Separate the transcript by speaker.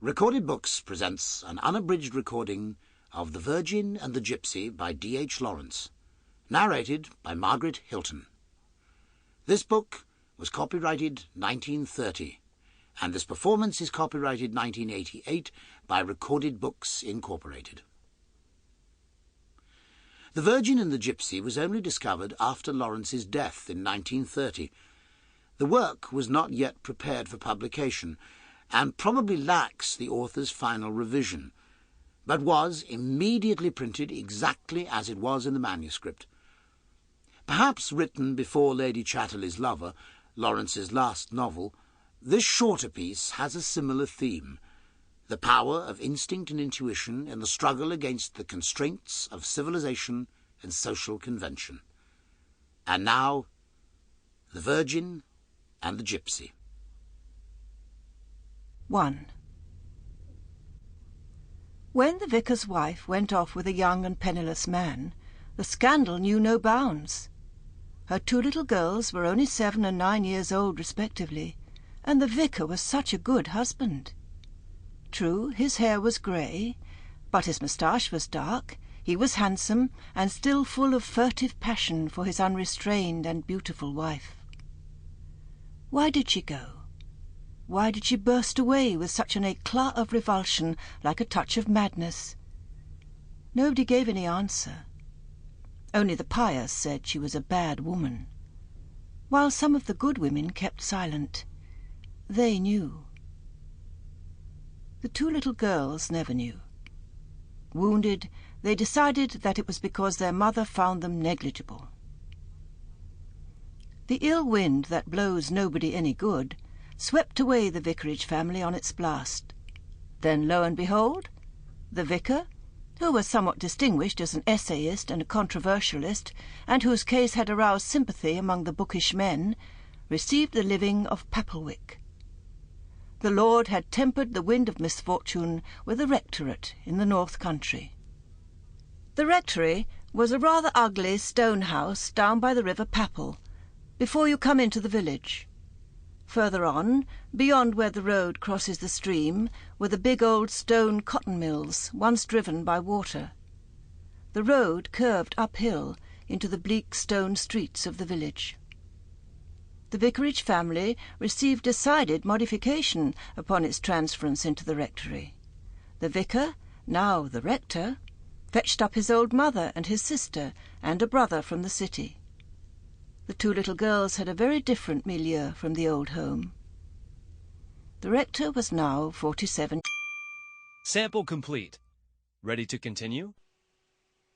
Speaker 1: Recorded Books presents an unabridged recording of The Virgin and the Gypsy by D.H. Lawrence, narrated by Margaret Hilton. This book was copyrighted 1930, and this performance is copyrighted 1988 by Recorded Books Incorporated. The Virgin and the Gypsy was only discovered after Lawrence's death in 1930. The work was not yet prepared for publication, and probably lacks the author's final revision, but was immediately printed exactly as it was in the manuscript. Perhaps written before Lady Chatterley's Lover, Lawrence's last novel, this shorter piece has a similar theme: the power of instinct and intuition in the struggle against the constraints of civilization and social convention. And now, The Virgin and the Gypsy.
Speaker 2: 1. When the vicar's wife went off with a young and penniless man, the scandal knew no bounds. Her two little girls were only 7 and 9 years old respectively, and the vicar was such a good husband. True, his hair was grey, but his moustache was dark, he was handsome, and still full of furtive passion for his unrestrained and beautiful wife. Why did she go? Why did she burst away with such an éclat of revulsion, like a touch of madness? Nobody gave any answer. Only the pious said she was a bad woman, while some of the good women kept silent. They knew. The two little girls never knew. Wounded, they decided that it was because their mother found them negligible. The ill wind that blows nobody any good swept away the vicarage family on its blast. Then, lo and behold, the vicar, who was somewhat distinguished as an essayist and a controversialist, and whose case had aroused sympathy among the bookish men, received the living of Papelwick. The Lord had tempered the wind of misfortune with a rectorate in the north country. The rectory was a rather ugly stone house down by the river Papel, before you come into the village. Further on, beyond where the road crosses the stream, were the big old stone cotton mills, once driven by water. The road curved uphill into the bleak stone streets of the village. The vicarage family received decided modification upon its transference into the rectory. The vicar, now the rector, fetched up his old mother and his sister and a brother from the city. The two little girls had a very different milieu from the old home. The rector was now 47.
Speaker 3: Sample complete. Ready to continue?